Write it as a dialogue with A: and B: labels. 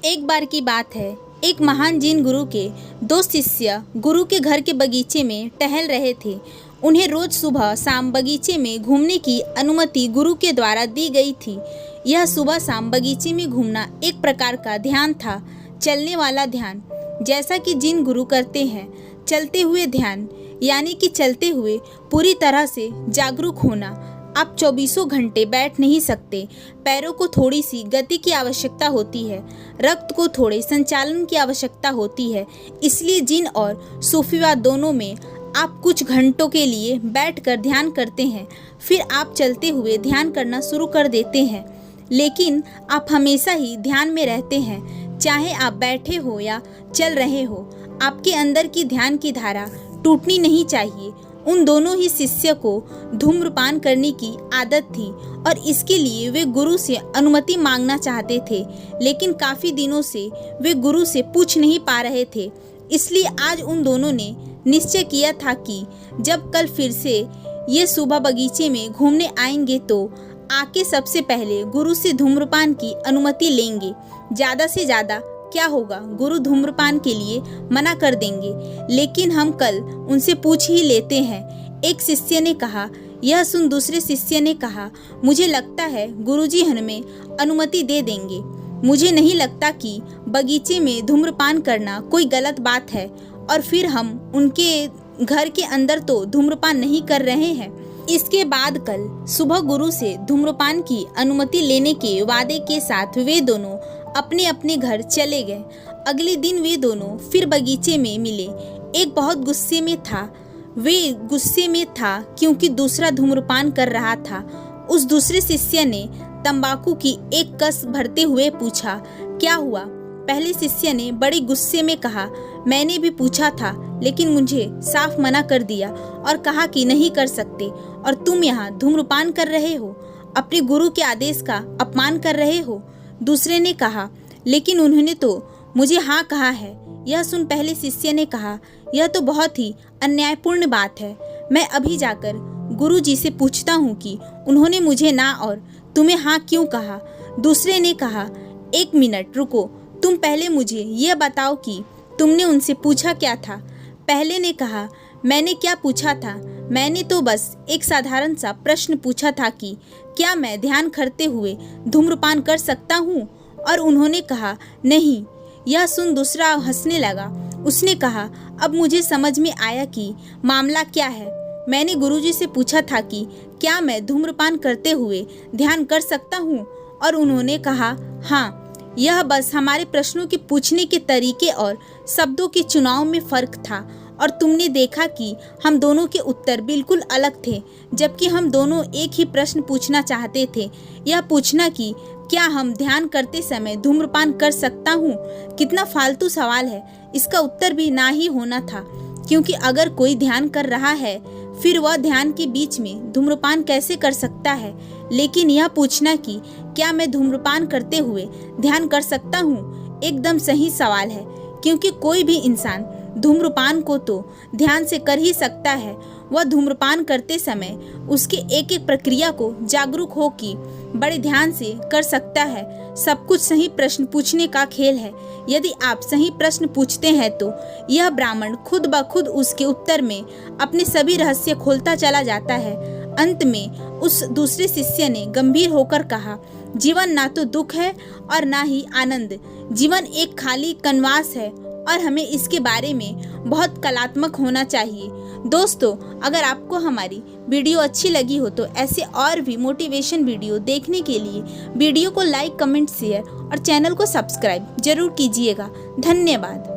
A: एक बार की बात है, एक महान जिन गुरु के दो शिष्य गुरु के घर के बगीचे में टहल रहे थे। उन्हें रोज सुबह शाम बगीचे में घूमने की अनुमति गुरु के द्वारा दी गई थी। यह सुबह शाम बगीचे में घूमना एक प्रकार का ध्यान था, चलने वाला ध्यान, जैसा कि जिन गुरु करते हैं। चलते हुए ध्यान यानी कि चलते हुए पूरी तरह से जागरूक होना। आप 24 घंटे बैठ नहीं सकते। पैरों को थोड़ी सी गति की आवश्यकता होती है, रक्त को थोड़े संचालन की आवश्यकता होती है। इसलिए जिन और सूफीवाद दोनों में आप कुछ घंटों के लिए बैठकर ध्यान करते हैं, फिर आप चलते हुए ध्यान करना शुरू कर देते हैं। लेकिन आप हमेशा ही ध्यान में रहते हैं, चाहे आप बैठे हो या चल रहे हो। आपके अंदर की ध्यान की धारा टूटनी नहीं चाहिए। उन दोनों ही शिष्य को धूम्रपान करने की आदत थी और इसके लिए वे गुरु से अनुमति मांगना चाहते थे, लेकिन काफी दिनों से वे गुरु से पूछ नहीं पा रहे थे। इसलिए आज उन दोनों ने निश्चय किया था कि जब कल फिर से ये सुबह बगीचे में घूमने आएंगे तो आके सबसे पहले गुरु से धूम्रपान की अनुमति लेंगे। ज़्यादा से ज़्यादा क्या होगा, गुरु धूम्रपान के लिए मना कर देंगे, लेकिन हम कल उनसे पूछ ही लेते हैं। एक शिष्य ने कहा। यह सुन दूसरे शिष्य ने कहा, मुझे लगता है गुरुजी हमें अनुमति दे देंगे। मुझे नहीं लगता कि बगीचे में धूम्रपान करना कोई गलत बात है, और फिर हम उनके घर के अंदर तो धूम्रपान नहीं कर रहे हैं। इसके बाद कल सुबह गुरु से धूम्रपान की अनुमति लेने के वादे के साथ वे दोनों अपने अपने घर चले गए। अगले दिन वे दोनों फिर बगीचे में मिले। एक बहुत गुस्से में था। वे गुस्से में था क्योंकि दूसरा धूम्रपान कर रहा था। उस दूसरे शिष्य ने तंबाकू की एक कस भरते हुए पूछा, क्या हुआ? पहले शिष्य ने बड़े गुस्से में कहा, मैंने भी पूछा था, लेकिन मुझे साफ मना कर दिया और कहा कि नहीं कर सकते, और तुम यहाँ धूम्रपान कर रहे हो, अपने गुरु के आदेश का अपमान कर रहे हो। दूसरे ने कहा, लेकिन उन्होंने तो मुझे हाँ कहा है। यह सुन पहले शिष्य ने कहा, यह तो बहुत ही अन्यायपूर्ण बात है। मैं अभी जाकर गुरु जी से पूछता हूँ कि उन्होंने मुझे ना और तुम्हें हाँ क्यों कहा। दूसरे ने कहा, एक मिनट रुको, तुम पहले मुझे यह बताओ कि तुमने उनसे पूछा क्या था। पहले ने कहा, मैंने क्या पूछा था? मैंने तो बस एक साधारण सा प्रश्न पूछा था कि क्या मैं ध्यान करते हुए धूम्रपान कर सकता हूँ? और उन्होंने कहा, नहीं। यह सुन दूसरा हंसने लगा। उसने कहा, अब मुझे समझ में आया कि मामला क्या है। मैंने गुरुजी से पूछा था कि क्या मैं धूम्रपान करते हुए ध्यान कर सकता हूँ, और उन्होंने कहा हाँ। यह बस हमारे प्रश्नों के पूछने के तरीके और शब्दों के चुनाव में फर्क था, और तुमने देखा कि हम दोनों के उत्तर बिल्कुल अलग थे, जबकि हम दोनों एक ही प्रश्न पूछना चाहते थे। यह पूछना कि क्या हम ध्यान करते समय धूम्रपान कर सकता हूँ। कितना फालतू सवाल है। इसका उत्तर भी ना ही होना था, क्योंकि अगर कोई ध्यान कर रहा है फिर वह ध्यान के बीच में धूम्रपान कैसे कर सकता है। लेकिन यह पूछना कि क्या मैं धूम्रपान करते हुए ध्यान कर सकता हूँ एकदम सही सवाल है, क्योंकि कोई भी इंसान धूम्रपान को तो ध्यान से कर ही सकता है। वह धूम्रपान करते समय उसके एक एक प्रक्रिया को जागरूक हो कि बड़े ध्यान से कर सकता है। सब कुछ सही प्रश्न पूछने का खेल है। यदि आप सही प्रश्न पूछते हैं तो यह ब्राह्मण खुद ब खुद उसके उत्तर में अपने सभी रहस्य खोलता चला जाता है। अंत में उस दूसरे शिष्य ने गंभीर होकर कहा, जीवन ना तो दुख है और ना ही आनंद। जीवन एक खाली कनवास है और हमें इसके बारे में बहुत कलात्मक होना चाहिए। दोस्तों, अगर आपको हमारी वीडियो अच्छी लगी हो तो ऐसे और भी मोटिवेशन वीडियो देखने के लिए वीडियो को लाइक, कमेंट, शेयर और चैनल को सब्सक्राइब जरूर कीजिएगा। धन्यवाद।